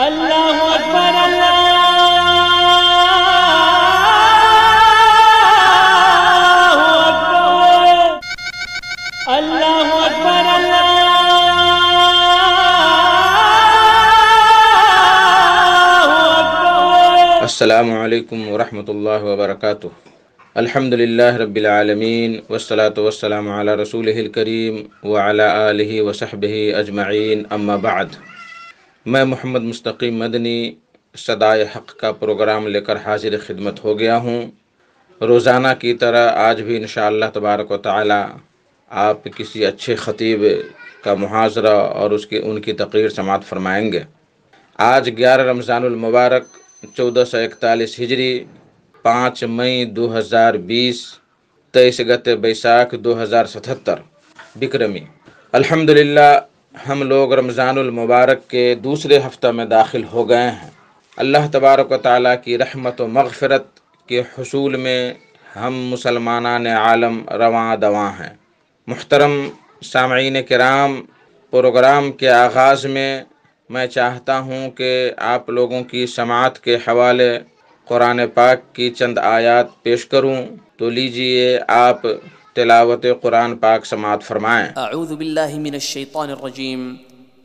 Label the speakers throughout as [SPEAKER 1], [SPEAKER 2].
[SPEAKER 1] اللہ اکبر اللہ اکبر اللہ اکبر اللہ اکبر۔
[SPEAKER 2] السلام علیکم ورحمۃ اللہ وبرکاتہ۔ الحمدللہ رب العالمین والصلاة والسلام علی رسولہ الکریم وعلی آلہ وصحبہ اجمعین، اما بعد۔ میں محمد مستقیم مدنی صدائے حق کا پروگرام لے کر حاضر خدمت ہو گیا ہوں۔ روزانہ کی طرح آج بھی انشاءاللہ تبارک و تعالی آپ کسی اچھے خطیب کا محاضرہ اور ان کی تقریر سماعت فرمائیں گے۔ آج 11 رمضان المبارک 1441 ہجری، 5 مئی 2020، 23 گتے بیساکھ 2077 بکرمی۔ الحمدللہ ہم لوگ رمضان المبارک کے دوسرے ہفتہ میں داخل ہو گئے ہیں۔ اللہ تبارک و تعالیٰ کی رحمت و مغفرت کے حصول میں ہم مسلمانان عالم رواں دواں ہیں۔ محترم سامعین کرام، پروگرام کے آغاز میں چاہتا ہوں کہ آپ لوگوں کی سماعت کے حوالے قرآن پاک کی چند آیات پیش کروں، تو لیجئے آپ تلاوت قرآن پاک سماعت فرمائیں۔
[SPEAKER 3] اعوذ باللہ من الشیطان الرجیم،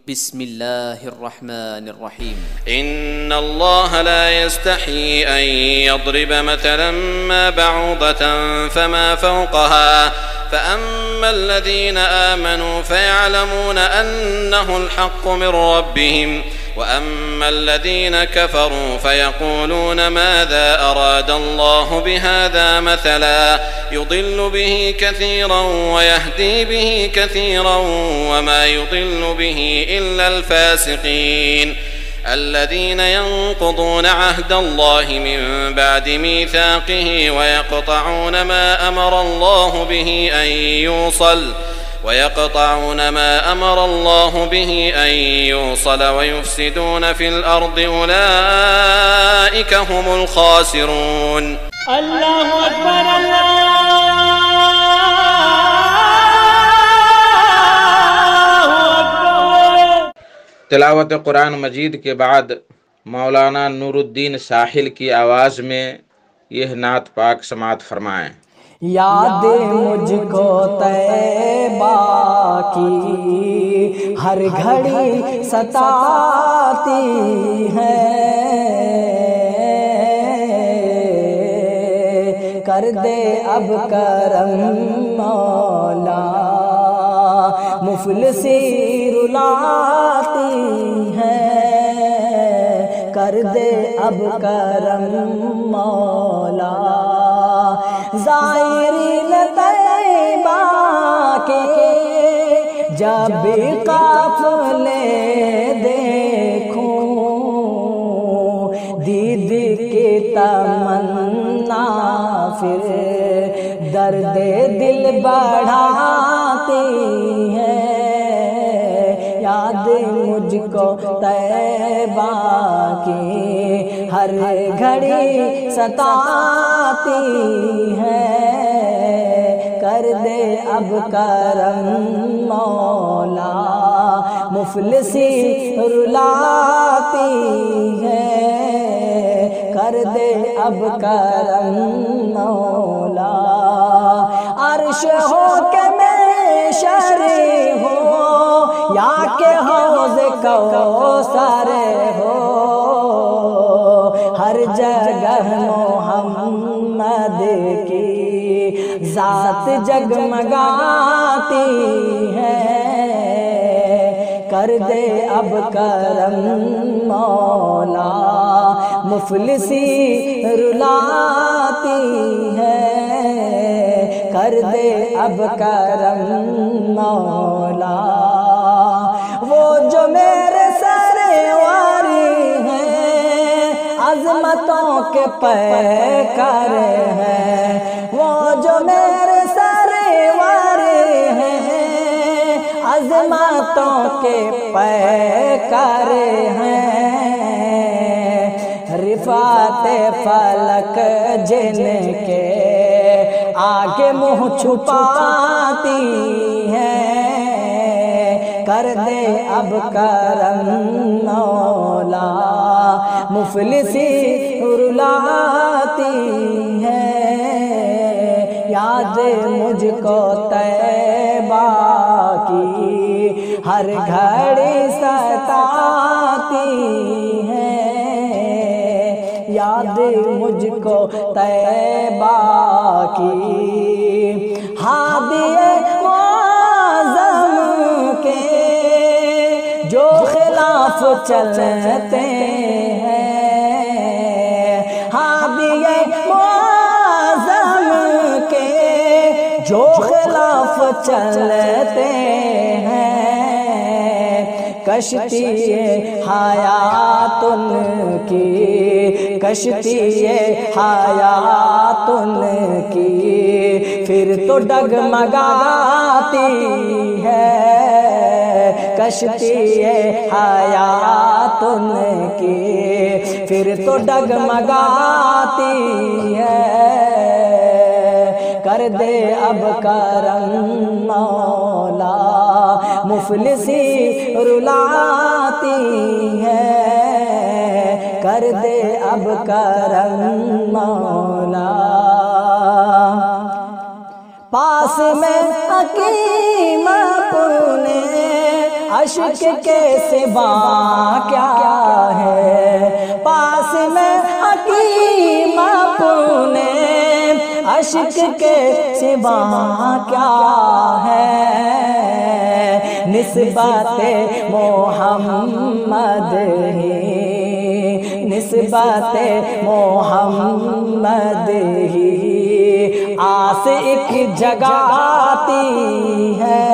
[SPEAKER 3] بسم اللہ الرحمن الرحیم۔
[SPEAKER 4] ان اللہ لا يستحی ان يضرب مثلا ما بعوضة فما فوقها فأما الذين آمنوا فيعلمون أنه الحق من ربهم وأما الذين كفروا فيقولون ماذا أراد الله بهذا مثلا يضل به كثيرا ويهدي به كثيرا وما يضل به إلا الفاسقين الذين ينقضون عهد الله من بعد ميثاقه ويقطعون ما أمر الله به أن يوصل ويفسدون في الأرض أولئك هم الخاسرون۔
[SPEAKER 1] اللہ اکبر اللہ اکبر۔
[SPEAKER 2] تلاوت قرآن مجید کے بعد مولانا نور الدین ساحل کی آواز میں یہ نعت پاک سماعت فرمائیں۔
[SPEAKER 5] یاد مجھ کو طیبہ کی ہر گھڑی ستاتی ہے، کر دے اب کرم مولا، مفلسی رلاتی ہے، کر دے اب کرم مولا۔ زائرین طیبہ کے جب قافلے دیکھوں، دید کی تمنا پھر درد دل بڑھاتی ہے، یاد مجھ کو طیبہ کی ہر گھڑی ستاتی ہے، کر دے اب کرم مولا، مفلسی رلاتی ہے، کر دے اب کرم مولا۔ عرش ہو کہ محشر ہو یا کہ حوض کوثر ہو، ہر جگہ محمد کی ذات جگمگاتی ہے، کر دے اب کرم مولا، مفلسی رلاتی ہے، کر دے اب کرم مولا۔ وہ جو میرے سرواری ہیں، عظمتوں کے پیکر ہیں، وہ جو میرے سرواری ہیں، عظمتوں کے پیکر ہیں، رفعت فلک جن کے آگے منہ چھپاتی ہے، کر دے اب کرم مولا، مفلسی رلاتی ہے، یاد مجھ کو طیبہ کی ہر گھڑی ستاتی ہے، یاد مجھ کو طیبہ کی ہادیے معظم کے جو خلاف چلتے ہیں، ہادیے معظم کے جو خلاف چلتے ہیں، کشتی حیات ان کی، کشتی حیات ان کی پھر تو ڈگمگاتی ہے، کشتی حیات ان کی پھر تو ڈگمگاتی ہے، کر دے اب کرم مولا مفلسی رلاتی ہے، کر دے اب کرم مولا، پاس میں حکیم اپنے عشق کے سوا کیا ہے، پاس میں حکیم اپنے عشق کے سوا کیا ہے، نسبت محمد ہی، نسبت محمد ہی آس ایک جگاتی ہے،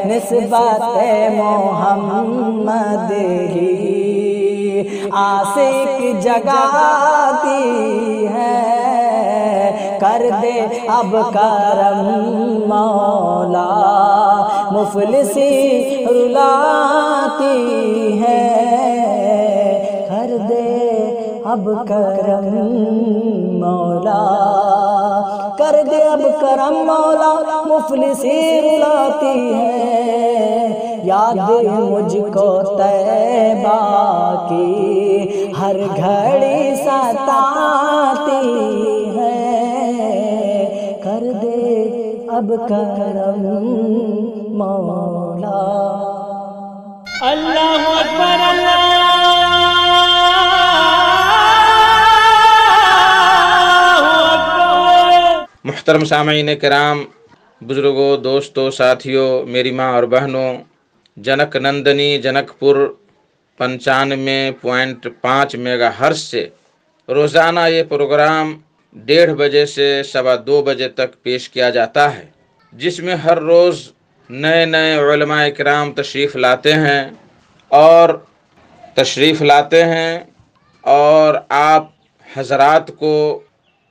[SPEAKER 5] نسبت محمد ہی آس ایک جگاتی ہے، کر دے اب کرم مولا مفلسی رلاتی ہے، کر دے اب کرم مولا، کر دے اب کرم مولا مفلسی رلاتی ہے، یاد مجھ کو طیبہ کی ہر گھڑی ستاتی ہے، کر دے اب کرم مولا۔
[SPEAKER 1] اللہ اکبر اللہ اکبر۔
[SPEAKER 2] محترم سامعین کرام، بزرگوں، دوستوں، ساتھیوں، میری ماں اور بہنوں، جنک نندنی جنک پور 95.5 میگا ہرٹز سے روزانہ یہ پروگرام 1:30 بجے سے 2:15 بجے تک پیش کیا جاتا ہے، جس میں ہر روز نئے نئے علماء کرام تشریف لاتے ہیں اور آپ حضرات کو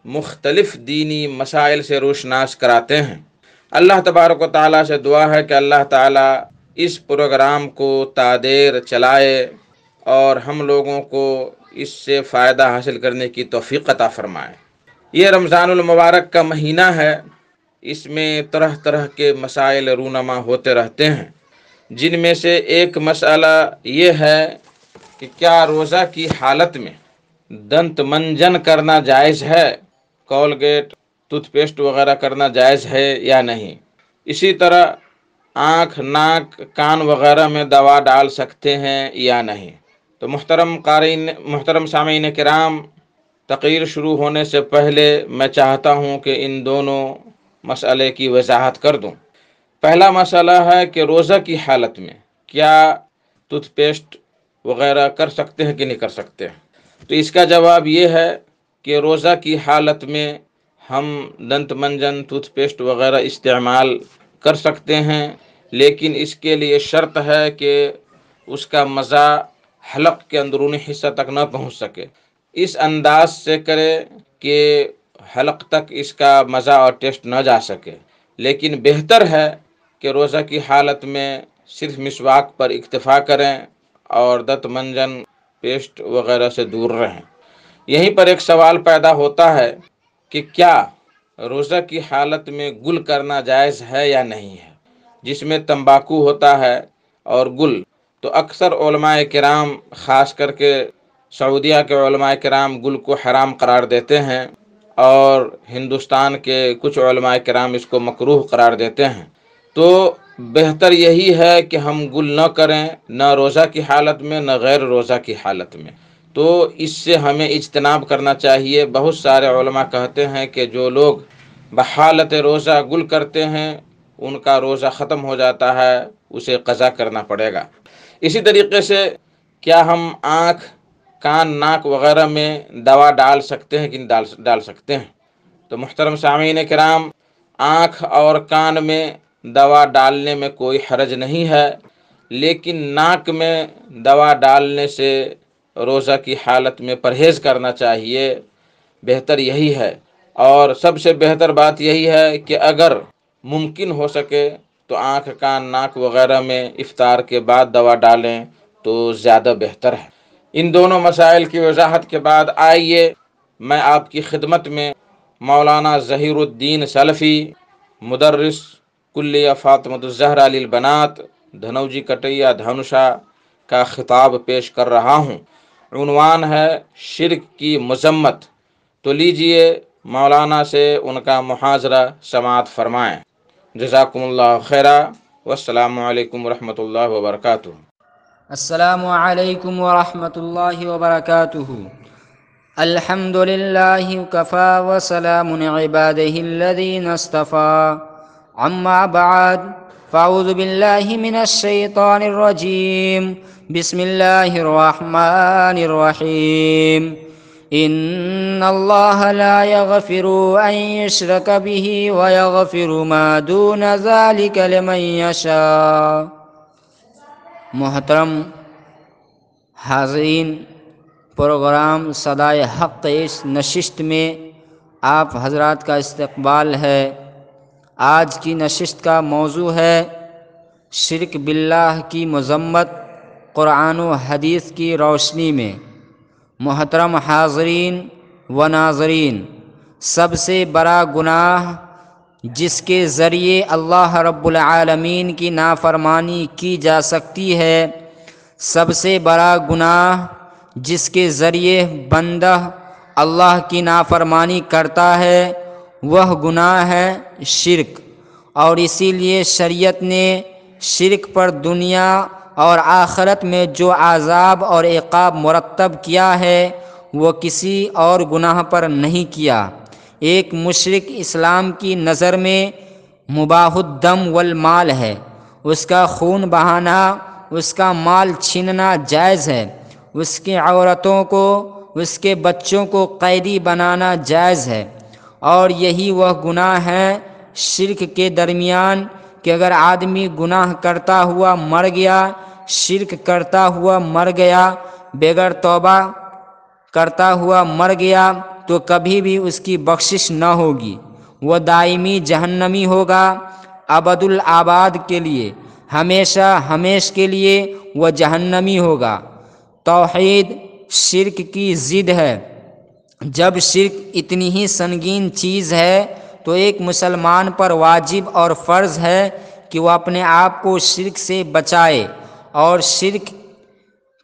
[SPEAKER 2] مختلف دینی مسائل سے روشناس کراتے ہیں۔ اللہ تبارک و تعالیٰ سے دعا ہے کہ اللہ تعالیٰ اس پروگرام کو تا دیر چلائے اور ہم لوگوں کو اس سے فائدہ حاصل کرنے کی توفیق عطا فرمائے۔ یہ رمضان المبارک کا مہینہ ہے، اس میں طرح طرح کے مسائل رونما ہوتے رہتے ہیں، جن میں سے ایک مسئلہ یہ ہے کہ کیا روزہ کی حالت میں دنت منجن کرنا جائز ہے، کولگیٹ، ٹوتھ پیسٹ وغیرہ کرنا جائز ہے یا نہیں۔ اسی طرح آنکھ، ناک، کان وغیرہ میں دوا ڈال سکتے ہیں یا نہیں۔ تو محترم سامعین کرام، تقریر شروع ہونے سے پہلے میں چاہتا ہوں کہ ان دونوں مسئلے کی وضاحت کر دوں۔ پہلا مسئلہ ہے کہ روزہ کی حالت میں کیا ٹوتھ پیسٹ وغیرہ کر سکتے ہیں کہ نہیں کر سکتے۔ تو اس کا جواب یہ ہے کہ روزہ کی حالت میں ہم دنت منجن، ٹوتھ پیسٹ وغیرہ استعمال کر سکتے ہیں، لیکن اس کے لیے شرط ہے کہ اس کا مزہ حلق کے اندرونی حصہ تک نہ پہنچ سکے، اس انداز سے کرے کہ حلق تک اس کا مزہ اور ٹیسٹ نہ جا سکے۔ لیکن بہتر ہے کہ روزہ کی حالت میں صرف مسواک پر اکتفا کریں اور دنت منجن، پیسٹ وغیرہ سے دور رہیں۔ یہیں پر ایک سوال پیدا ہوتا ہے کہ کیا روزہ کی حالت میں گل کرنا جائز ہے یا نہیں ہے، جس میں تمباکو ہوتا ہے اور گل۔ تو اکثر علماء کرام، خاص کر کے سعودیہ کے علماء کرام گل کو حرام قرار دیتے ہیں اور ہندوستان کے کچھ علماء کرام اس کو مکروہ قرار دیتے ہیں، تو بہتر یہی ہے کہ ہم گل نہ کریں، نہ روزہ کی حالت میں نہ غیر روزہ کی حالت میں۔ تو اس سے ہمیں اجتناب کرنا چاہیے۔ بہت سارے علماء کہتے ہیں کہ جو لوگ بحالت روزہ گل کرتے ہیں ان کا روزہ ختم ہو جاتا ہے، اسے قضا کرنا پڑے گا۔ اسی طریقے سے کیا ہم آنکھ، کان، ناک وغیرہ میں دوا ڈال سکتے ہیں کہ نہیں ڈال سکتے ہیں؟ تو محترم سامعین کرام، آنکھ اور کان میں دوا ڈالنے میں کوئی حرج نہیں ہے، لیکن ناک میں دوا ڈالنے سے روزہ کی حالت میں پرہیز کرنا چاہیے، بہتر یہی ہے۔ اور سب سے بہتر بات یہی ہے کہ اگر ممکن ہو سکے تو آنکھ، کان، ناک وغیرہ میں افطار کے بعد دوا ڈالیں تو زیادہ بہتر ہے۔ ان دونوں مسائل کی وضاحت کے بعد آئیے میں آپ کی خدمت میں مولانا ظہیر الدین سلفی، مدرس کلیہ فاطمۃ الزہرا للبنات، دھنوجی کٹیا، دھنوشا کا خطاب پیش کر رہا ہوں۔ عنوان ہے شرک کی مذمت۔ تو لیجئے مولانا سے ان کا محاضرہ سماعت فرمائیں۔ جزاکم اللہ خیرا، والسلام علیکم ورحمۃ اللہ وبرکاتہ۔
[SPEAKER 6] السلام علیکم ورحمۃ اللہ وبرکاتہ۔ الحمد للہ کفا وسلام عبادہ الذین اصطفیٰ، اما بعد فاعوذ باللہ من الشیطان الرجیم، بسم اللہ الرحمن الرحیم۔ ان اللہ لا یغفر ان یشرک بہ ویغفر ما دون ذلک لمن یشاء۔ محترم حاضرین، پروگرام صدائے حق اس نشست میں آپ حضرات کا استقبال ہے۔ آج کی نشست کا موضوع ہے شرک باللہ کی مذمت قرآن و حدیث کی روشنی میں۔ محترم حاضرین و ناظرین، سب سے بڑا گناہ جس کے ذریعے اللہ رب العالمین کی نافرمانی کی جا سکتی ہے، سب سے بڑا گناہ جس کے ذریعے بندہ اللہ کی نافرمانی کرتا ہے، وہ گناہ ہے شرک۔ اور اسی لیے شریعت نے شرک پر دنیا اور آخرت میں جو عذاب اور عقاب مرتب کیا ہے وہ کسی اور گناہ پر نہیں کیا۔ ایک مشرک اسلام کی نظر میں مباح الدم والمال ہے، اس کا خون بہانا، اس کا مال چھیننا جائز ہے، اس کی عورتوں کو، اس کے بچوں کو قیدی بنانا جائز ہے۔ اور یہی وہ گناہ ہے شرک کے درمیان کہ اگر آدمی گناہ کرتا ہوا مر گیا، شرک کرتا ہوا مر گیا، بغیر توبہ کرتا ہوا مر گیا، تو کبھی بھی اس کی بخشش نہ ہوگی، وہ دائمی جہنمی ہوگا، ابد الآباد کے لیے، ہمیشہ ہمیش کے لیے وہ جہنمی ہوگا۔ توحید شرک کی ضد ہے۔ جب شرک اتنی ہی سنگین چیز ہے تو ایک مسلمان پر واجب اور فرض ہے کہ وہ اپنے آپ کو شرک سے بچائے اور شرک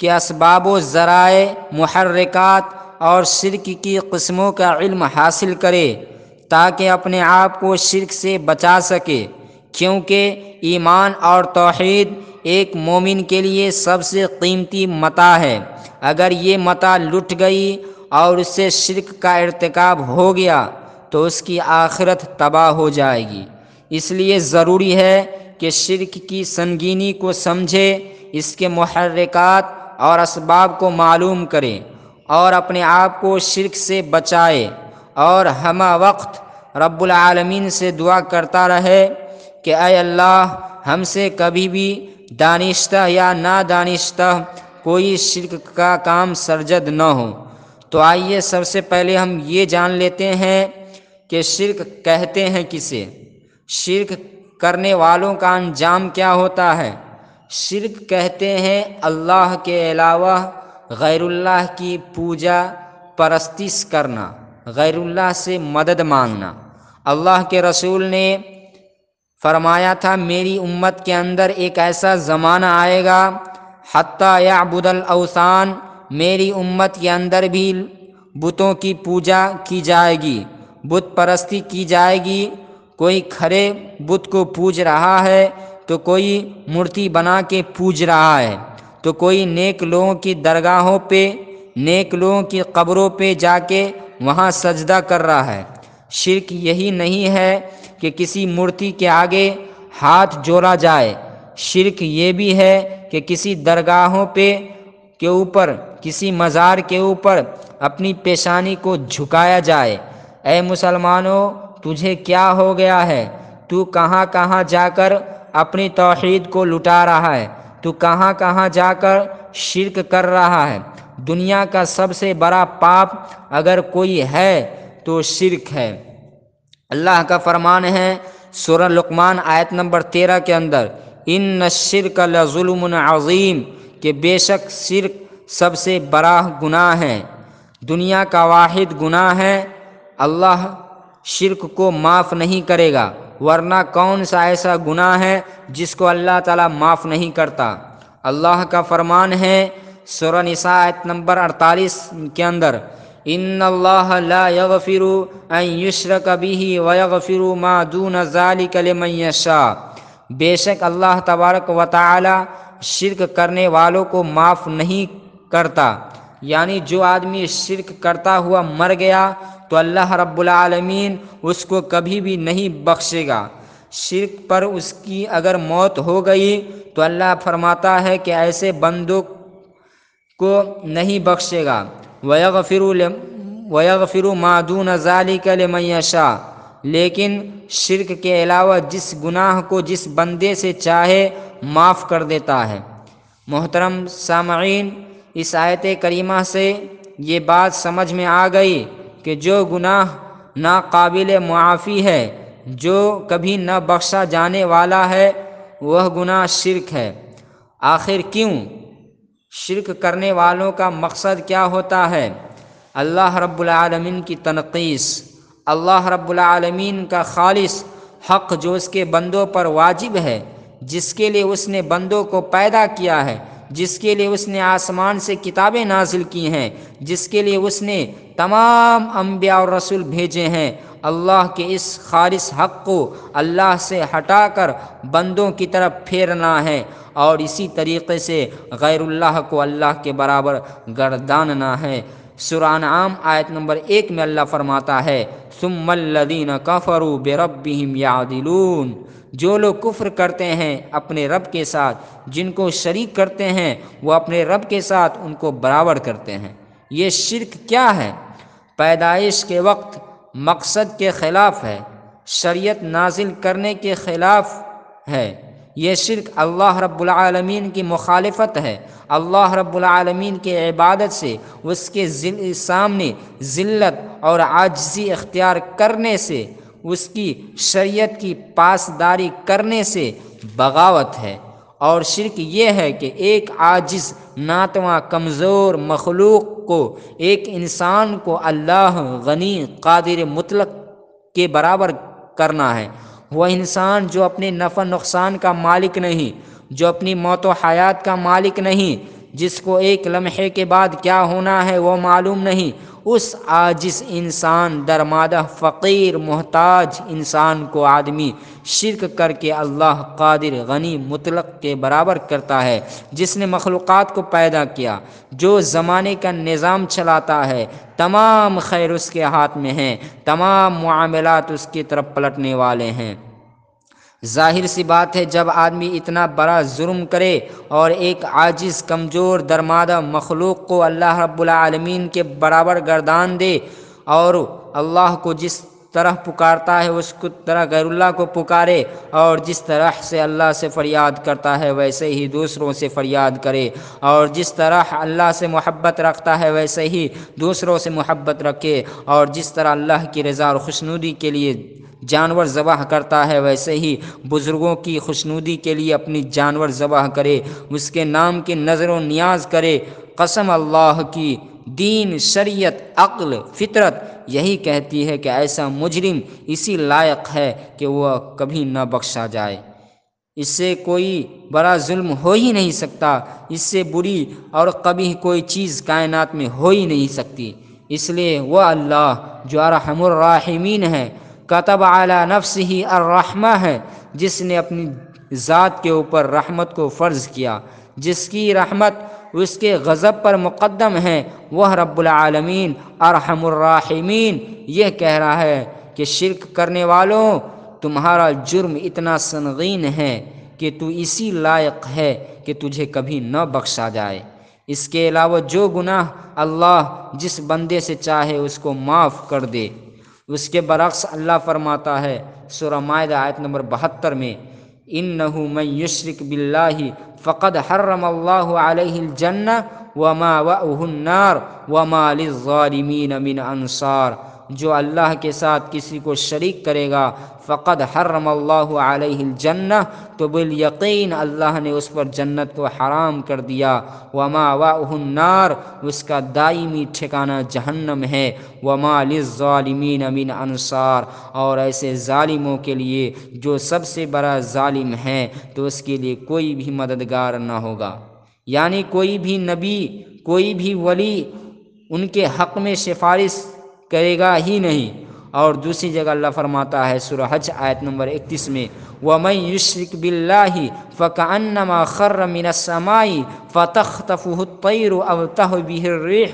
[SPEAKER 6] کے اسباب و ذرائع، محرکات اور شرک کی قسموں کا علم حاصل کرے تاکہ اپنے آپ کو شرک سے بچا سکے، کیونکہ ایمان اور توحید ایک مومن کے لیے سب سے قیمتی متاع ہے۔ اگر یہ متاع لٹ گئی اور اس سے شرک کا ارتکاب ہو گیا تو اس کی آخرت تباہ ہو جائے گی۔ اس لیے ضروری ہے کہ شرک کی سنگینی کو سمجھے، اس کے محرکات اور اسباب کو معلوم کرے اور اپنے آپ کو شرک سے بچائے، اور ہمہ وقت رب العالمین سے دعا کرتا رہے کہ اے اللہ ہم سے کبھی بھی دانستہ یا نادانستہ کوئی شرک کا کام سرزد نہ ہو۔ تو آئیے سب سے پہلے ہم یہ جان لیتے ہیں کہ شرک کہتے ہیں کسے، شرک کرنے والوں کا انجام کیا ہوتا ہے۔ شرک کہتے ہیں اللہ کے علاوہ غیر اللہ کی پوجا پرستش کرنا، غیر اللہ سے مدد مانگنا۔ اللہ کے رسول نے فرمایا تھا میری امت کے اندر ایک ایسا زمانہ آئے گا حتیٰ یعبد الاوثان میری امت کے اندر بھی بتوں کی پوجا کی جائے گی، بت پرستی کی جائے گی۔ کوئی کھڑے بت کو پوج رہا ہے تو کوئی مورتی بنا کے پوج رہا ہے، تو کوئی نیک لوگوں کی درگاہوں پہ، نیک لوگوں کی قبروں پہ جا کے وہاں سجدہ کر رہا ہے۔ شرک یہی نہیں ہے کہ کسی مورتی کے آگے ہاتھ جوڑا جائے، شرک یہ بھی ہے کہ کسی درگاہوں پہ کے اوپر، کسی مزار کے اوپر اپنی پیشانی کو جھکایا جائے۔ اے مسلمانوں، تجھے کیا ہو گیا ہے؟ تو کہاں کہاں جا کر اپنی توحید کو لٹا رہا ہے؟ تو کہاں کہاں جا کر شرک کر رہا ہے؟ دنیا کا سب سے بڑا پاپ اگر کوئی ہے تو شرک ہے۔ اللہ کا فرمان ہے سورہ لقمان آیت نمبر 13 کے اندر، ان الشرک لظلم عظیم، کہ بے شک شرک سب سے بڑا گناہ ہے، دنیا کا واحد گناہ ہے۔ اللہ شرک کو معاف نہیں کرے گا، ورنہ کون سا ایسا گناہ ہے جس کو اللہ تعالیٰ معاف نہیں کرتا۔ اللہ کا فرمان ہے سورہ نساء آیت نمبر 48 کے اندر، ان اللہ لا یغفر ان یشرک بہ ویغفر ما دون ذلک لمن یشاء، بے شک اللہ تبارک و تعالی شرک کرنے والوں کو معاف نہیں کرتا، یعنی جو آدمی شرک کرتا ہوا مر گیا تو اللہ رب العالمین اس کو کبھی بھی نہیں بخشے گا۔ شرک پر اس کی اگر موت ہو گئی تو اللہ فرماتا ہے کہ ایسے بندوں کو نہیں بخشے گا۔ وَيَغْفِرُ مَا دُونَ ذَلِكَ لِمَن يَشَاءُ، لیکن شرک کے علاوہ جس گناہ کو جس بندے سے چاہے معاف کر دیتا ہے۔ محترم سامعین، اس آیت کریمہ سے یہ بات سمجھ میں آ گئی کہ جو گناہ ناقابل معافی ہے، جو کبھی نہ بخشا جانے والا ہے، وہ گناہ شرک ہے۔ آخر کیوں؟ شرک کرنے والوں کا مقصد کیا ہوتا ہے؟ اللہ رب العالمین کی تنقیص، اللہ رب العالمین کا خالص حق جو اس کے بندوں پر واجب ہے، جس کے لیے اس نے بندوں کو پیدا کیا ہے، جس کے لیے اس نے آسمان سے کتابیں نازل کی ہیں، جس کے لیے اس نے تمام انبیاء اور رسول بھیجے ہیں، اللہ کے اس خالص حق کو اللہ سے ہٹا کر بندوں کی طرف پھیرنا ہے، اور اسی طریقے سے غیر اللہ کو اللہ کے برابر گرداننا ہے۔ سورہ انعام آیت نمبر 1 میں اللہ فرماتا ہے، ثم الذین کفروا بربہم یعدلون، جو لوگ کفر کرتے ہیں اپنے رب کے ساتھ، جن کو شریک کرتے ہیں وہ اپنے رب کے ساتھ ان کو برابر کرتے ہیں۔ یہ شرک کیا ہے؟ پیدائش کے وقت مقصد کے خلاف ہے، شریعت نازل کرنے کے خلاف ہے۔ یہ شرک اللہ رب العالمین کی مخالفت ہے، اللہ رب العالمین کے عبادت سے، اس کے سامنے ذلت اور عاجزی اختیار کرنے سے، اس کی شریعت کی پاسداری کرنے سے بغاوت ہے۔ اور شرک یہ ہے کہ ایک عاجز، ناتواں، کمزور مخلوق کو، ایک انسان کو اللہ غنی قادر مطلق کے برابر کرنا ہے۔ وہ انسان جو اپنے نفع نقصان کا مالک نہیں، جو اپنی موت و حیات کا مالک نہیں، جس کو ایک لمحے کے بعد کیا ہونا ہے وہ معلوم نہیں، اس عاجز انسان، درمادہ، فقیر، محتاج انسان کو آدمی شرک کر کے اللہ قادر غنی مطلق کے برابر کرتا ہے، جس نے مخلوقات کو پیدا کیا، جو زمانے کا نظام چلاتا ہے، تمام خیر اس کے ہاتھ میں ہیں، تمام معاملات اس کی طرف پلٹنے والے ہیں۔ ظاہر سی بات ہے جب آدمی اتنا بڑا جرم کرے اور ایک عاجز، کمزور، درمادہ مخلوق کو اللہ رب العالمین کے برابر گردان دے، اور اللہ کو جس طرح پکارتا ہے اس کو طرح غیر اللہ کو پکارے، اور جس طرح سے اللہ سے فریاد کرتا ہے ویسے ہی دوسروں سے فریاد کرے، اور جس طرح اللہ سے محبت رکھتا ہے ویسے ہی دوسروں سے محبت رکھے، اور جس طرح اللہ کی رضا اور خوشنودی کے لیے جانور ذبح کرتا ہے ویسے ہی بزرگوں کی خوشنودی کے لیے اپنی جانور ذبح کرے، اس کے نام کی نظر و نیاز کرے۔ قسم اللہ کی، دین، شریعت، عقل، فطرت یہی کہتی ہے کہ ایسا مجرم اسی لائق ہے کہ وہ کبھی نہ بخشا جائے۔ اس سے کوئی بڑا ظلم ہو ہی نہیں سکتا، اس سے بری اور قبیح کوئی چیز کائنات میں ہو ہی نہیں سکتی۔ اس لیے وہ اللہ جو ارحم الراحمین ہے، کتب علی نفسہ الرحمہ ہے، جس نے اپنی ذات کے اوپر رحمت کو فرض کیا، جس کی رحمت اس کے غضب پر مقدم ہے، وہ رب العالمین ارحم الراحمین یہ کہہ رہا ہے کہ شرک کرنے والوں، تمہارا جرم اتنا سنگین ہے کہ تو اسی لائق ہے کہ تجھے کبھی نہ بخشا جائے۔ اس کے علاوہ جو گناہ اللہ جس بندے سے چاہے اس کو معاف کر دے۔ اس کے برعکس اللہ فرماتا ہے سورہ مائدہ آیت نمبر 72 میں، انہ من یشرک باللہ فقد حرم اللہ علیہ الجنہ وماوأہ النار وما للظالمین من انصار۔ جو اللہ کے ساتھ کسی کو شریک کرے گا، فقد حرم اللہ علیہ الجنہ تو بالیقین اللہ نے اس پر جنت کو حرام کر دیا، وماوأہ النار اس کا دائمی ٹھکانہ جہنم ہے، وما للظالمین من انصار اور ایسے ظالموں کے لیے جو سب سے بڑا ظالم ہے تو اس کے لیے کوئی بھی مددگار نہ ہوگا، یعنی کوئی بھی نبی، کوئی بھی ولی ان کے حق میں سفارش کرے گا ہی نہیں۔ اور دوسری جگہ اللہ فرماتا ہے سورہ حج آیت نمبر 31 میں، وَمَن يُشْرِكْ بِاللَّهِ فَكَأَنَّمَا خَرَّ مِنَ السَّمَاءِ فَتَخْطَفُهُ الطَّيْرُ أَوْ تَهْوِي بِهِ الرِّيحُ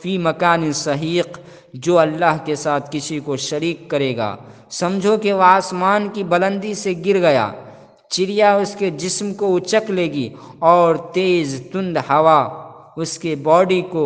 [SPEAKER 6] فِي مَكَانٍ سَحِيقٍ۔ جو اللہ کے ساتھ کسی کو شریک کرے گا، سمجھو کہ وہ آسمان کی بلندی سے گر گیا، چڑیا اس کے جسم کو اچک لے گی اور تیز تند ہوا اس کے باڈی کو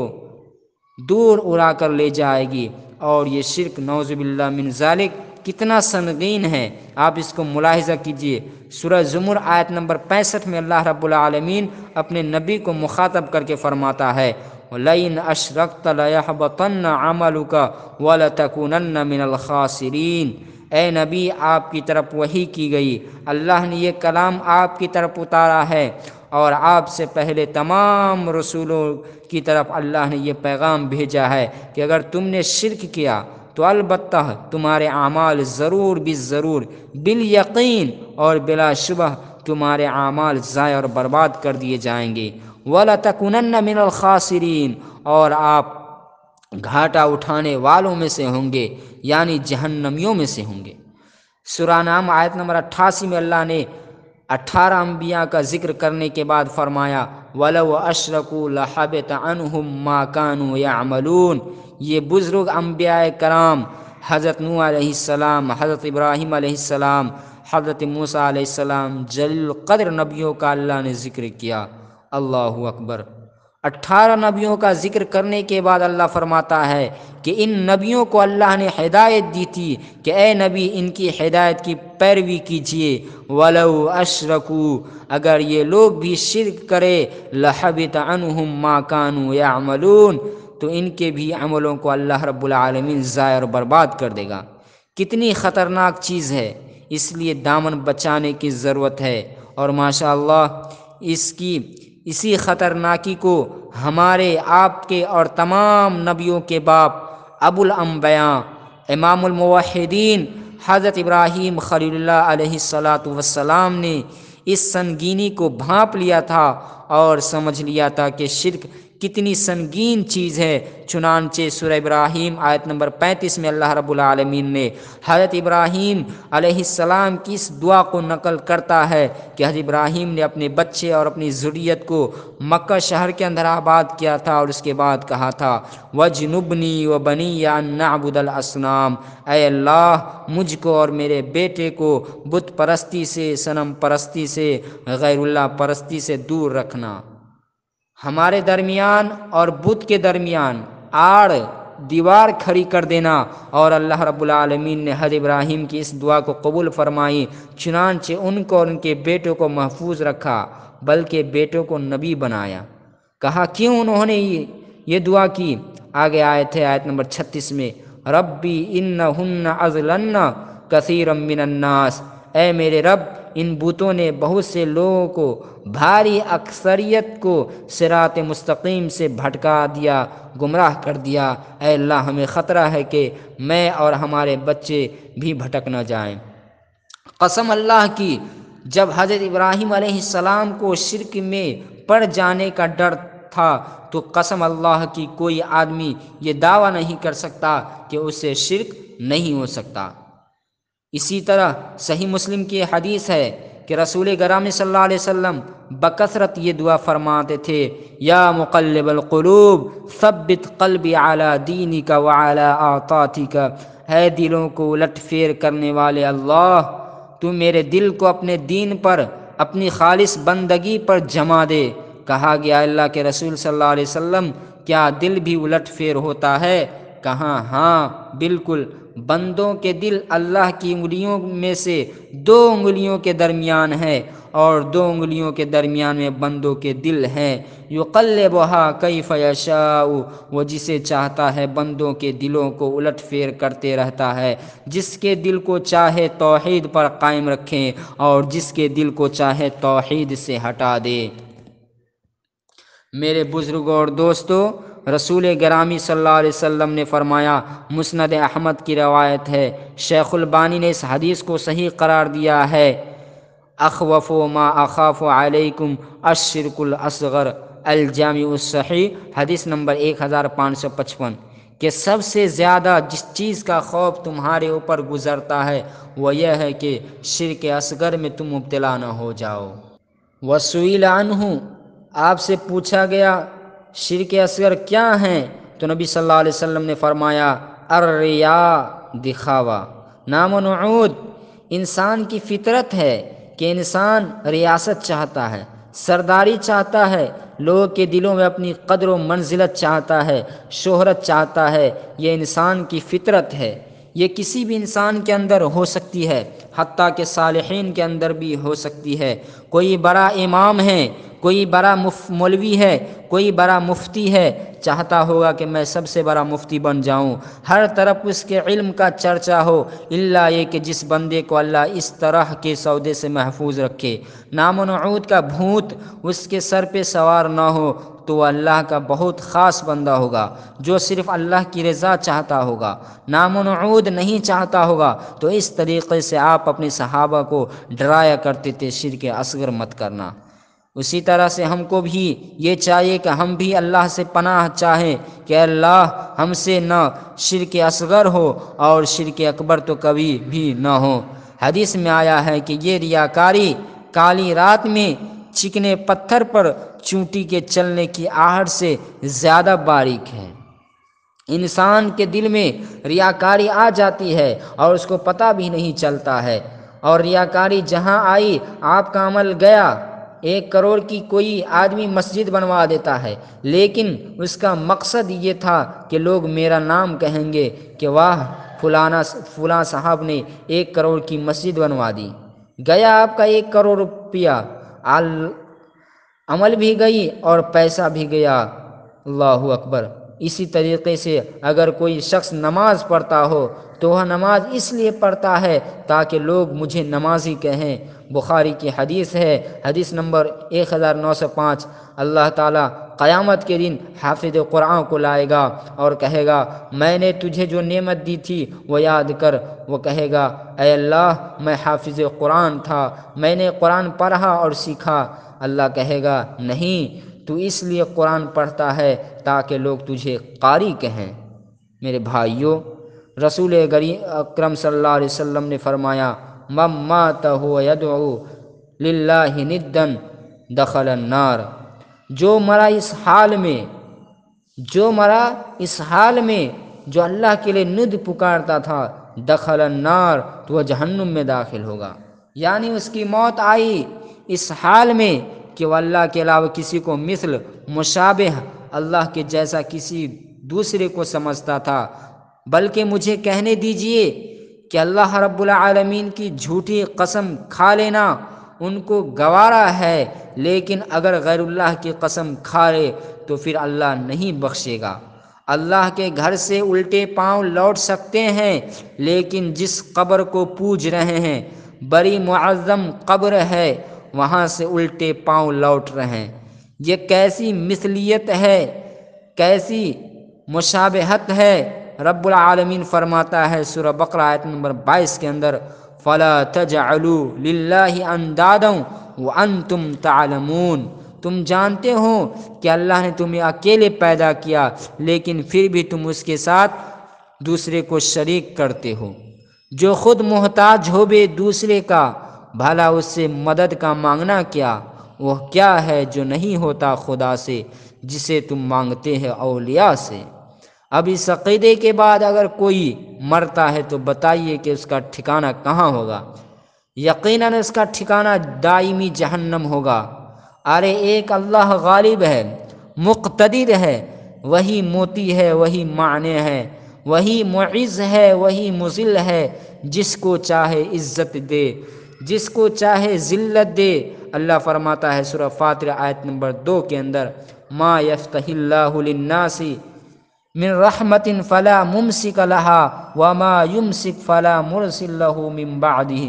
[SPEAKER 6] دور اڑا کر لے جائے گی۔ اور یہ شرک نعوذ باللہ من ذالک کتنا سنگین ہے، آپ اس کو ملاحظہ کیجئے۔ سورہ زمر آیت نمبر 65 میں اللہ رب العالمین اپنے نبی کو مخاطب کر کے فرماتا ہے، وَلَئِنْ أَشْرَكْتَ لَيَحْبَطَنَّ عَمَلُكَ وَلَتَكُونَنَّ مِنَ الْخَاسِرِينَ۔ اے نبی آپ کی طرف وحی کی گئی، اللہ نے یہ کلام آپ کی طرف اتارا ہے، اور آپ سے پہلے تمام رسولوں کی طرف اللہ نے یہ پیغام بھیجا ہے کہ اگر تم نے شرک کیا تو البتہ تمہارے اعمال ضرور بالضرور بالیقین اور بلا شبہ تمہارے اعمال ضائع اور برباد کر دیے جائیں گے۔ وَلَتَكُونَنَّ مِنَ الْخَاسِرِينَ اور آپ گھاٹا اٹھانے والوں میں سے ہوں گے، یعنی جہنمیوں میں سے ہوں گے۔ سورہ نام آیت نمبر 88 میں اللہ نے 18 انبیاء کا ذکر کرنے کے بعد فرمایا، وَلَوْ أَشْرَكُوا لَحَبِطَ عَنْهُمْ مَا كَانُوا يَعْمَلُونَ۔ یہ بزرگ انبیاء کرام حضرت نوح علیہ السلام، حضرت ابراہیم علیہ السلام، حضرت موسیٰ علیہ السلام، جلیل القدر نبیوں کا اللہ نے ذکر کیا۔ اللہ اکبر۔ 18 نبیوں کا ذکر کرنے کے بعد اللہ فرماتا ہے کہ ان نبیوں کو اللہ نے ہدایت دی تھی کہ اے نبی ان کی ہدایت کی پیروی کیجیے۔ وَلَوْ أَشْرَكُوا اگر یہ لوگ بھی شرک کرے، لَحَبِطَ عَنْهُمْ مَا كَانُوا يَعْمَلُونَ تو ان کے بھی عملوں کو اللہ رب العالمین ضائع اور برباد کر دے گا۔ کتنی خطرناک چیز ہے، اس لیے دامن بچانے کی ضرورت ہے۔ اور ماشاءاللہ اسی خطرناکی کو ہمارے آپ کے اور تمام نبیوں کے باپ ابو الانبیاء امام الموحدین حضرت ابراہیم خلیل اللہ علیہ السلام نے اس سنگینی کو بھانپ لیا تھا اور سمجھ لیا تھا کہ شرک کتنی سنگین چیز ہے۔ چنانچہ سورہ ابراہیم آیت نمبر 35 میں اللہ رب العالمین نے حضرت ابراہیم علیہ السلام کی اس دعا کو نقل کرتا ہے کہ حضرت ابراہیم نے اپنے بچے اور اپنی ذریت کو مکہ شہر کے اندر آباد کیا تھا اور اس کے بعد کہا تھا، وَجْنُبْنِي وَبَنِيَّ أَن نَّعْبُدَ الْأَصْنَامَ۔ اے اللہ مجھ کو اور میرے بیٹے کو بت پرستی سے، صنم پرستی سے، غیر اللہ پرستی سے دور رکھنا۔ ہمارے درمیان اور بت کے درمیان آڑ دیوار کھڑی کر دینا، اور اللہ رب العالمین نے حضرت ابراہیم کی اس دعا کو قبول فرمائی، چنانچہ ان کو اور ان کے بیٹوں کو محفوظ رکھا، بلکہ بیٹوں کو نبی بنایا۔ کہا کیوں انہوں نے یہ دعا کی؟ آگے آیت ہے آیت نمبر 36 میں، ربی انہن اضللن کثیرا من الناس۔ اے میرے رب ان بتوں نے بہت سے لوگوں کو، بھاری اکثریت کو صراط مستقیم سے بھٹکا دیا، گمراہ کر دیا۔ اے اللہ ہمیں خطرہ ہے کہ میں اور ہمارے بچے بھی بھٹک نہ جائیں۔ قسم اللہ کی جب حضرت ابراہیم علیہ السلام کو شرک میں پڑ جانے کا ڈر تھا تو قسم اللہ کی کوئی آدمی یہ دعویٰ نہیں کر سکتا کہ اسے شرک نہیں ہو سکتا۔ اسی طرح صحیح مسلم کی حدیث ہے کہ رسول گرامی صلی اللہ علیہ وسلم بکثرت یہ دعا فرماتے تھے، یا مقلب القلوب ثبت قلبی علی دینک وعلی اعطاتک، ہے دلوں کو الٹ پھیر کرنے والے اللہ، تو میرے دل کو اپنے دین پر، اپنی خالص بندگی پر جما دے۔ کہا گیا اللہ کے رسول صلی اللہ علیہ وسلم کیا دل بھی الٹ پھیر ہوتا ہے؟ کہا ہاں بالکل، بندوں کے دل اللہ کی انگلیوں میں سے 2 انگلیوں کے درمیان ہے، اور 2 انگلیوں کے درمیان میں بندوں کے دل ہیں، یقلبھا کیف یشاء، وہ جسے چاہتا ہے بندوں کے دلوں کو الٹ پھیر کرتے رہتا ہے، جس کے دل کو چاہے توحید پر قائم رکھیں اور جس کے دل کو چاہے توحید سے ہٹا دے۔ میرے بزرگوں اور دوستو، رسول گرامی صلی اللہ علیہ وسلم نے فرمایا، مسند احمد کی روایت ہے، شیخ البانی نے اس حدیث کو صحیح قرار دیا ہے، اخوف ما اخاف علیکم الشرک الاصغر، الجامع الصحیح حدیث نمبر 1555، کہ سب سے زیادہ جس چیز کا خوف تمہارے اوپر گزرتا ہے وہ یہ ہے کہ شرک اصغر میں تم مبتلا نہ ہو جاؤ۔ وسئل عنہ، آپ سے پوچھا گیا شرک اصغر کیا ہیں؟ تو نبی صلی اللہ علیہ وسلم نے فرمایا، الریا، دکھاوا، نام و نعود، انسان کی فطرت ہے کہ انسان ریاست چاہتا ہے، سرداری چاہتا ہے، لوگوں کے دلوں میں اپنی قدر و منزلت چاہتا ہے، شہرت چاہتا ہے، یہ انسان کی فطرت ہے۔ یہ کسی بھی انسان کے اندر ہو سکتی ہے، حتیٰ کہ صالحین کے اندر بھی ہو سکتی ہے۔ کوئی بڑا امام ہے، کوئی بڑا مولوی ہے، کوئی بڑا مفتی ہے، چاہتا ہوگا کہ میں سب سے بڑا مفتی بن جاؤں، ہر طرف اس کے علم کا چرچا ہو، الا یہ کہ جس بندے کو اللہ اس طرح کے سودے سے محفوظ رکھے، نام و نعود کا بھوت اس کے سر پہ سوار نہ ہو، تو وہ اللہ کا بہت خاص بندہ ہوگا، جو صرف اللہ کی رضا چاہتا ہوگا، نام و نعود نہیں چاہتا ہوگا۔ تو اس طریقے سے آپ اپنے صحابہ کو ڈرایا کرتے تھے شرک اصغر مت کرنا۔ اسی طرح سے ہم کو بھی یہ چاہیے کہ ہم بھی اللہ سے پناہ چاہیں کہ اللہ ہم سے نہ شرک اصغر ہو اور شرک اکبر تو کبھی بھی نہ ہو۔ حدیث میں آیا ہے کہ یہ ریاکاری کالی رات میں چکنے پتھر پر چونٹی کے چلنے کی آہٹ سے زیادہ باریک ہے۔ انسان کے دل میں ریاکاری آ جاتی ہے اور اس کو پتہ بھی نہیں چلتا ہے، اور ریاکاری جہاں آئی آپ کا عمل گیا۔ 1 کروڑ کی کوئی آدمی مسجد بنوا دیتا ہے، لیکن اس کا مقصد یہ تھا کہ لوگ میرا نام کہیں گے کہ واہ فلاں صاحب نے 1 کروڑ کی مسجد بنوا دی۔ گیا آپ کا 1 کروڑ روپیہ، عمل بھی گئی اور پیسہ بھی گیا، اللہ اکبر۔ اسی طریقے سے اگر کوئی شخص نماز پڑھتا ہو تو وہ نماز اس لیے پڑھتا ہے تاکہ لوگ مجھے نمازی کہیں۔ بخاری کی حدیث ہے، حدیث نمبر 1905، اللہ تعالیٰ قیامت کے دن حافظ قرآن کو لائے گا اور کہے گا میں نے تجھے جو نعمت دی تھی وہ یاد کر۔ وہ کہے گا اے اللہ میں حافظ قرآن تھا، میں نے قرآن پڑھا اور سیکھا۔ اللہ کہے گا نہیں، تو اس لیے قرآن پڑھتا ہے تاکہ لوگ تجھے قاری کہیں۔ میرے بھائیوں، رسول اکرم صلی اللہ علیہ وسلم نے فرمایا من مات هو يدعو للہ ندا دخل النار، جو مرا اس حال میں جو اللہ کے لیے ند پکارتا تھا، دخل النار، تو وہ جہنم میں داخل ہوگا۔ یعنی اس کی موت آئی اس حال میں کہ وہ اللہ کے علاوہ کسی کو مثل مشابہ اللہ کے جیسا کسی دوسرے کو سمجھتا تھا۔ بلکہ مجھے کہنے دیجئے کہ اللہ رب العالمین کی جھوٹی قسم کھا لینا ان کو گوارا ہے، لیکن اگر غیر اللہ کی قسم کھا لے تو پھر اللہ نہیں بخشے گا۔ اللہ کے گھر سے الٹے پاؤں لوٹ سکتے ہیں، لیکن جس قبر کو پوج رہے ہیں، بڑی معظم قبر ہے، وہاں سے الٹے پاؤں لوٹ رہے ہیں۔ یہ کیسی مثلیت ہے، کیسی مشابہت ہے۔ رب العالمین فرماتا ہے سورہ بقرہ آیت نمبر 22 کے اندر فلا تجعلوا للہ اندادا وانتم تعلمون، تم جانتے ہو کہ اللہ نے تمہیں اکیلے پیدا کیا لیکن پھر بھی تم اس کے ساتھ دوسرے کو شریک کرتے ہو۔ جو خود محتاج ہو بے دوسرے کا، بھلا اس سے مدد کا مانگنا کیا، وہ کیا ہے جو نہیں ہوتا خدا سے جسے تم مانگتے ہیں اولیاء سے۔ اب اس عقیدے کے بعد اگر کوئی مرتا ہے تو بتائیے کہ اس کا ٹھکانہ کہاں ہوگا؟ یقیناً اس کا ٹھکانہ دائمی جہنم ہوگا۔ ارے ایک اللہ غالب ہے، مقتدر ہے، وہی موتی ہے، وہی معنی ہے، وہی معز ہے، وہی مذل ہے، جس کو چاہے عزت دے، جس کو چاہے ذلت دے۔ اللہ فرماتا ہے سورہ فاتر آیت نمبر 2 کے اندر، ما یفتح اللہ للناس من رحمت فلا ممسک لہا وما یمسک فلا مرسل لہ من بعدہ،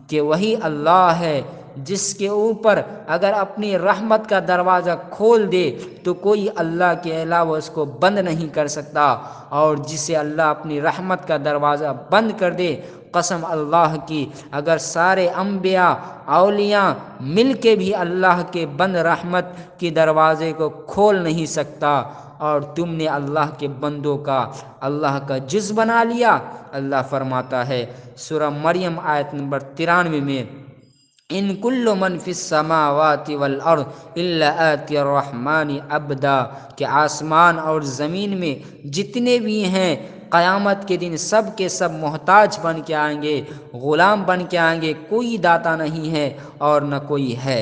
[SPEAKER 6] کہ وہی اللہ ہے جس کے اوپر اگر اپنی رحمت کا دروازہ کھول دے تو کوئی اللہ کے علاوہ اس کو بند نہیں کر سکتا، اور جسے اللہ اپنی رحمت کا دروازہ بند کر دے، قسم اللہ کی اگر سارے انبیاء اولیاء مل کے بھی اللہ کے بند رحمت کے دروازے کو کھول نہیں سکتا، اور تم نے اللہ کے بندوں کا اللہ کا جز بنا لیا۔ اللہ فرماتا ہے سورہ مریم آیت نمبر 93 میں، ان کل من فی السماوات والارض الا آتی الرحمن عبدا، کہ آسمان اور زمین میں جتنے بھی ہیں قیامت کے دن سب کے سب محتاج بن کے آئیں گے، غلام بن کے آئیں گے، کوئی داتا نہیں ہے اور نہ کوئی ہے۔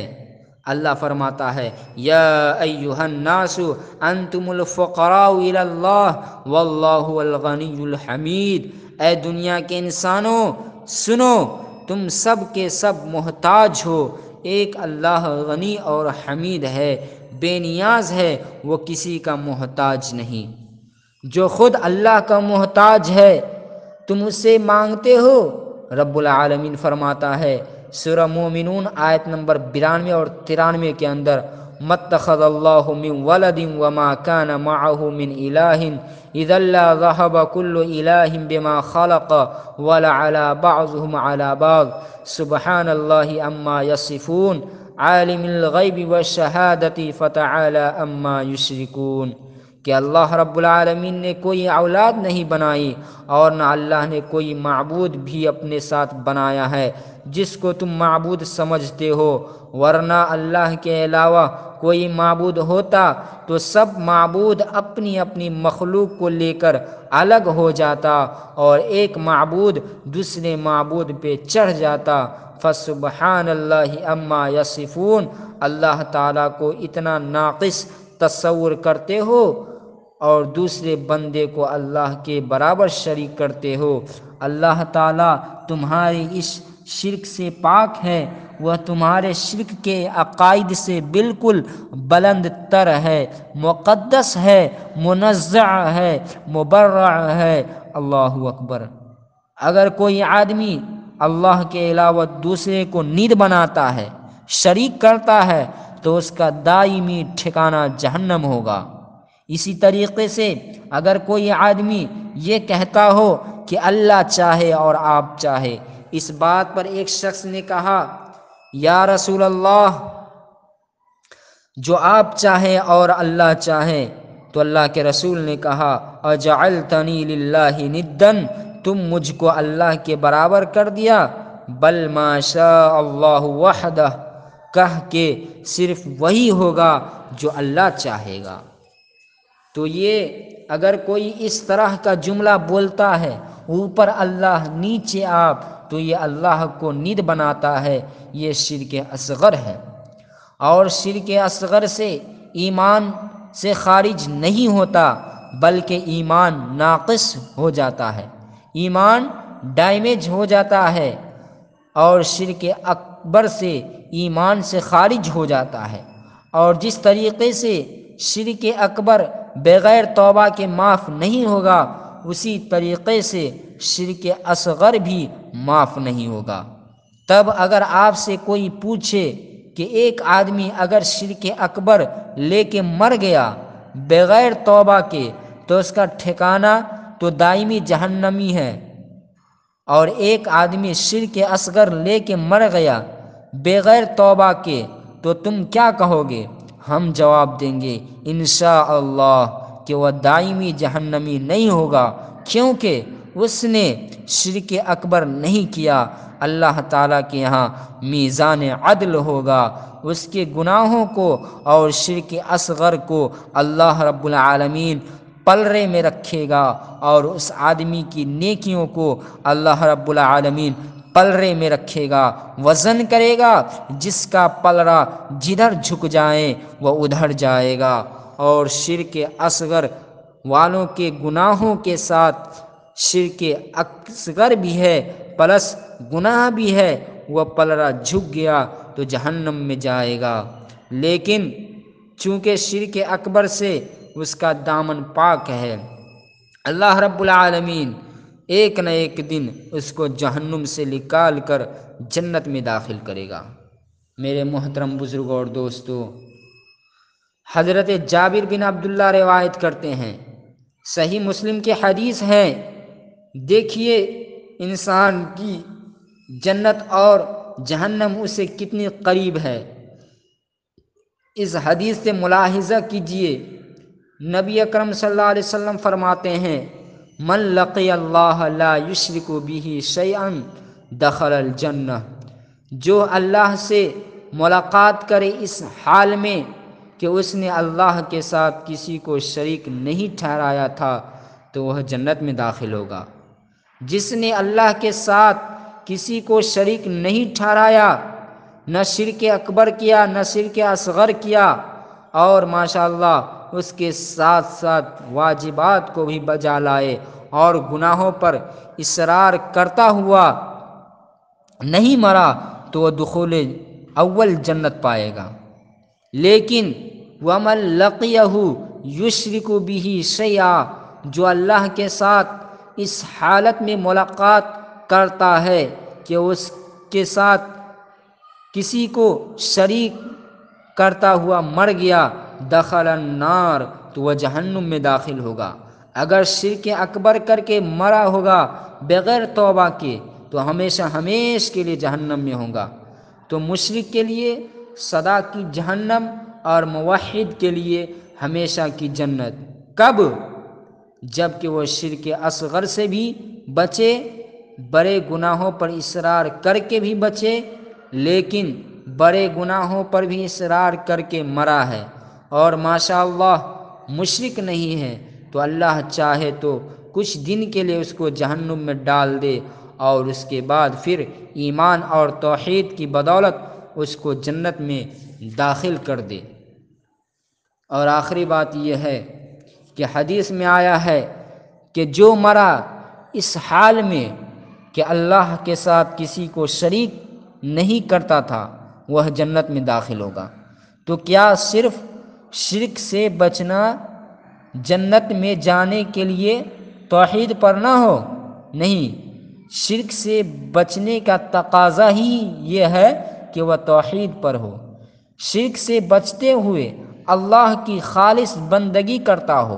[SPEAKER 6] اللہ فرماتا ہے یا ایھا الناس انتم الفقراء الی اللہ واللہ الغنی الحمید، اے دنیا کے انسانوں سنو، تم سب کے سب محتاج ہو، ایک اللہ غنی اور حمید ہے، بے نیاز ہے، وہ کسی کا محتاج نہیں۔ جو خود اللہ کا محتاج ہے تم اس سے مانگتے ہو؟ رب العالمین فرماتا ہے سورہ مومنون آیت نمبر 92 اور 93 کے اندر، مَتَّخَذَ اللَّهُ مِن وَلَدٍ وَمَا كَانَ مَعَهُ مِنْ إِلَٰهٍ إِذًا لَّذَهَبَ كُلُّ إِلَٰهٍ بِمَا خَلَقَ وَلَعَلَا بَعْضُهُمْ عَلَىٰ بَعْضٍ سُبْحَانَ اللَّهِ عَمَّا يَصِفُونَ عَالِمِ الْغَيْبِ وَالشَّهَادَةِ فَتَعَالَىٰ عَمَّا يُشْرِكُونَ، کہ اللہ رب العالمین نے کوئی اولاد نہیں بنائی اور نہ اللہ نے کوئی معبود بھی اپنے ساتھ بنایا ہے جس کو تم معبود سمجھتے ہو، ورنہ اللہ کے علاوہ کوئی معبود ہوتا تو سب معبود اپنی اپنی مخلوق کو لے کر الگ ہو جاتا اور ایک معبود دوسرے معبود پہ چڑھ جاتا۔ فسبحان اللہ عما یصفون، اللہ تعالیٰ کو اتنا ناقص تصور کرتے ہو اور دوسرے بندے کو اللہ کے برابر شریک کرتے ہو۔ اللہ تعالیٰ تمہارے اس شرک سے پاک ہے، وہ تمہارے شرک کے عقائد سے بالکل بلند تر ہے، مقدس ہے، منزہ ہے، مبرع ہے۔ اللہ اکبر۔ اگر کوئی آدمی اللہ کے علاوہ دوسرے کو ند بناتا ہے، شریک کرتا ہے، تو اس کا دائمی ٹھکانہ جہنم ہوگا۔ اسی طریقے سے اگر کوئی آدمی یہ کہتا ہو کہ اللہ چاہے اور آپ چاہے، اس بات پر ایک شخص نے کہا یا رسول اللہ، جو آپ چاہیں اور اللہ چاہیں، تو اللہ کے رسول نے کہا اجعلتنی للہ ندن، تم مجھ کو اللہ کے برابر کر دیا، بل ما شاء اللہ وحدہ، کہہ کہ صرف وہی ہوگا جو اللہ چاہے گا۔ تو یہ اگر کوئی اس طرح کا جملہ بولتا ہے، اوپر اللہ نیچے آپ، تو یہ اللہ کو ند بناتا ہے، یہ شرک اصغر ہے۔ اور شرک اصغر سے ایمان سے خارج نہیں ہوتا بلکہ ایمان ناقص ہو جاتا ہے، ایمان ڈیمیج ہو جاتا ہے، اور شرک اکبر سے ایمان سے خارج ہو جاتا ہے۔ اور جس طریقے سے شرک اکبر بغیر توبہ کے معاف نہیں ہوگا، اسی طریقے سے شرک اصغر بھی معاف نہیں ہوگا۔ تب اگر آپ سے کوئی پوچھے کہ ایک آدمی اگر شرک اکبر لے کے مر گیا بغیر توبہ کے، تو اس کا ٹھکانہ تو دائمی جہنمی ہے، اور ایک آدمی شرک اصغر لے کے مر گیا بغیر توبہ کے، تو تم کیا کہو گے؟ ہم جواب دیں گے انشاءاللہ کہ وہ دائمی جہنمی نہیں ہوگا، کیونکہ اس نے شرک اکبر نہیں کیا۔ اللہ تعالیٰ کے یہاں میزان عدل ہوگا، اس کے گناہوں کو اور شرک اصغر کو اللہ رب العالمین پلڑے میں رکھے گا، اور اس آدمی کی نیکیوں کو اللہ رب العالمین پلڑے میں رکھے گا، وزن کرے گا، جس کا پلڑا جدھر جھک جائے وہ ادھر جائے گا۔ اور شرک اصغر والوں کے گناہوں کے ساتھ شرک اصغر بھی ہے پلس گناہ بھی ہے، وہ پلڑا جھک گیا تو جہنم میں جائے گا۔ لیکن چونکہ شرک اکبر سے اس کا دامن پاک ہے، اللہ رب العالمین ایک نہ ایک دن اس کو جہنم سے نکال کر جنت میں داخل کرے گا۔ میرے محترم بزرگوں اور دوستو، حضرت جابر بن عبداللہ روایت کرتے ہیں، صحیح مسلم کی حدیث ہے، دیکھیے انسان کی جنت اور جہنم اسے کتنی قریب ہے۔ اس حدیث سے ملاحظہ کیجئے، نبی اکرم صلی اللہ علیہ وسلم فرماتے ہیں من لقی اللہ لا یشرک بہ شیئا دخل الجنہ، جو اللہ سے ملاقات کرے اس حال میں کہ اس نے اللہ کے ساتھ کسی کو شریک نہیں ٹھہرایا تھا تو وہ جنت میں داخل ہوگا۔ جس نے اللہ کے ساتھ کسی کو شریک نہیں ٹھہرایا، نہ شرک اکبر کیا نہ شرک اصغر کیا، اور ماشاءاللہ اس کے ساتھ ساتھ واجبات کو بھی بجا لائے اور گناہوں پر اصرار کرتا ہوا نہیں مرا، تو وہ دخول اول جنت پائے گا۔ لیکن وَمَن لَقِيَهُ يُشْرِكُ بِهِ شَيْئًا، جو اللہ کے ساتھ اس حالت میں ملاقات کرتا ہے کہ اس کے ساتھ کسی کو شریک کرتا ہوا مر گیا، دخل النار، تو وہ جہنم میں داخل ہوگا۔ اگر شرک اکبر کر کے مرا ہوگا بغیر توبہ کے تو ہمیشہ ہمیشہ کے لیے جہنم میں ہوگا۔ تو مشرک کے لیے سدا کی جہنم اور موحد کے لیے ہمیشہ کی جنت۔ کب؟ جب کہ وہ شرک اصغر سے بھی بچے، بڑے گناہوں پر اصرار کر کے بھی بچے، لیکن بڑے گناہوں پر بھی اصرار کر کے مرا ہے اور ماشاءاللہ مشرک نہیں ہے، تو اللہ چاہے تو کچھ دن کے لیے اس کو جہنم میں ڈال دے اور اس کے بعد پھر ایمان اور توحید کی بدولت اس کو جنت میں داخل کر دے۔ اور آخری بات یہ ہے کہ حدیث میں آیا ہے کہ جو مرا اس حال میں کہ اللہ کے ساتھ کسی کو شریک نہیں کرتا تھا وہ جنت میں داخل ہوگا۔ تو کیا صرف شرک سے بچنا جنت میں جانے کے لیے توحید پڑھنا ہو؟ نہیں، شرک سے بچنے کا تقاضا ہی یہ ہے کہ وہ توحید پر ہو، شرک سے بچتے ہوئے اللہ کی خالص بندگی کرتا ہو،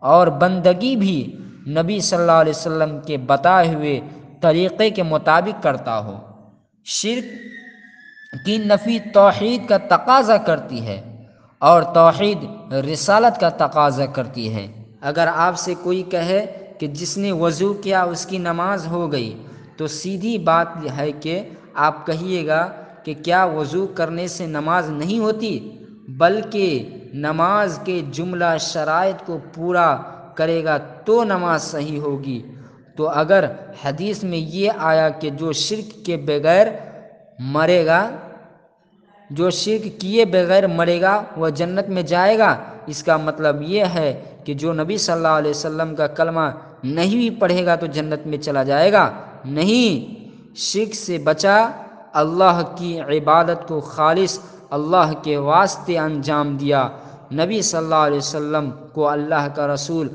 [SPEAKER 6] اور بندگی بھی نبی صلی اللہ علیہ وسلم کے بتائے ہوئے طریقے کے مطابق کرتا ہو۔ شرک کی نفی توحید کا تقاضا کرتی ہے اور توحید رسالت کا تقاضا کرتی ہے۔ اگر آپ سے کوئی کہے کہ جس نے وضو کیا اس کی نماز ہو گئی، تو سیدھی بات ہے کہ آپ کہیے گا کہ کیا وضو کرنے سے نماز نہیں ہوتی، بلکہ نماز کے جملہ شرائط کو پورا کرے گا تو نماز صحیح ہوگی۔ تو اگر حدیث میں یہ آیا کہ جو شرک کے بغیر مرے گا، جو شرک کیے بغیر مرے گا وہ جنت میں جائے گا، اس کا مطلب یہ ہے کہ جو نبی صلی اللہ علیہ وسلم کا کلمہ نہیں بھی پڑھے گا تو جنت میں چلا جائے گا؟ نہیں، شرک سے بچا، اللہ کی عبادت کو خالص اللہ کے واسطے انجام دیا، نبی صلی اللہ علیہ وسلم کو اللہ کا رسول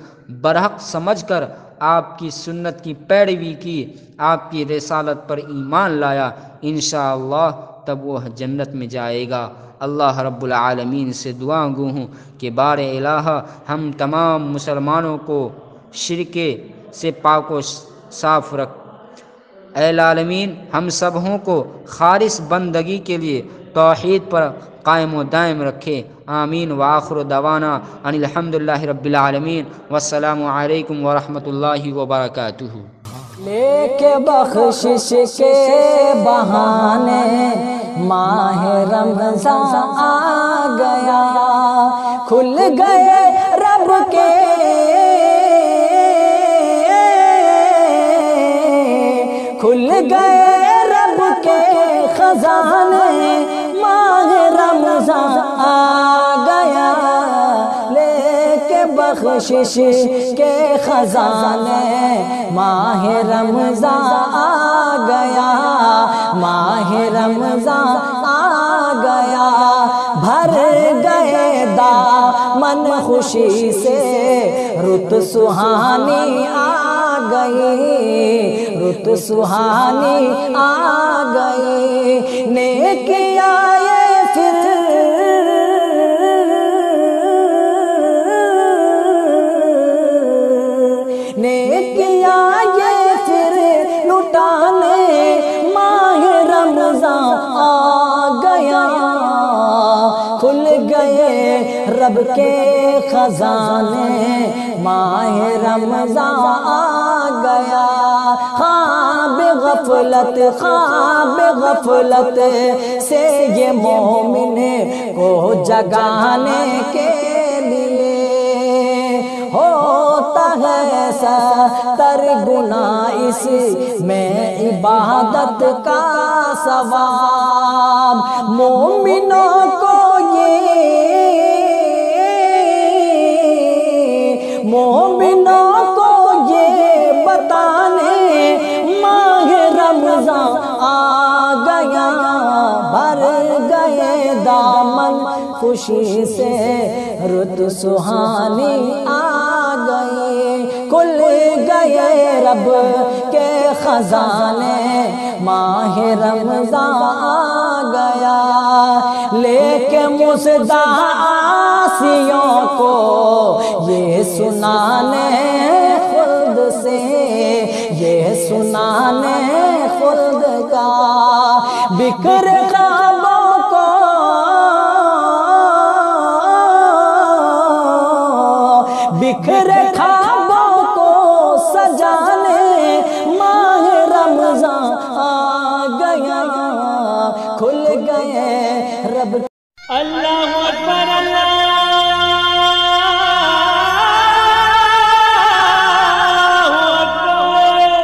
[SPEAKER 6] برحق سمجھ کر آپ کی سنت کی پیروی کی، آپ کی رسالت پر ایمان لایا، انشاءاللہ تب وہ جنت میں جائے گا۔ اللہ رب العالمین سے دعا گو ہوں کہ بار الہ ہم تمام مسلمانوں کو شرک سے پاک و صاف رکھ، اے العالمین ہم سبوں کو خالص بندگی کے لیے توحید پر قائم و دائم رکھے، آمین۔ وآخر دعوانا ان الحمدللہ رب العالمین، والسلام علیکم ورحمۃ اللہ وبرکاتہ۔
[SPEAKER 5] لے کے بخشش کے بہانے ماہ رمضان آ گیا، کھل گئے رب کے خزانے، ماہ رمضان آ گیا، لے کے بخشش کے خزانے ماہ رمضان آ گیا، ماہ رمضان آ گیا، بھر گئے دامن خوشی سے، رت سہانی آ گئی، رت سہانی آ گئی، نیکیاں یہ پھر نیکیاں یہ پھر لٹانے، ماہ رمضان آ گیا، کھل گئے رب کے خزانے، ماہ رمضان آ گیا، خواب غفلت خواب غفلت سے یہ مومن کو جگانے کے لیے، ہوتا ہے ستر گنا اس میں عبادت کا ثواب، مومنوں کو مومنوں کو یہ بتانے، ماہ رمضان آ گیا، بھر گئے دامن خوشی سے، رت سہانی آ گئی، کھل گئے رب کے خزانے، ماہ رمضان آ گیا، لے کے مصدع عاصیوں کو یہ سنانے خلد سے، یہ سنانے خلد کا، بکھر خوابوں کو بکھر خوابوں کو سجانے، ماہ رمضان آ گیا، کھل گئے رب۔
[SPEAKER 1] اللہ اکبر، اللہ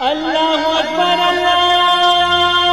[SPEAKER 1] اللہ اکبر، اللہ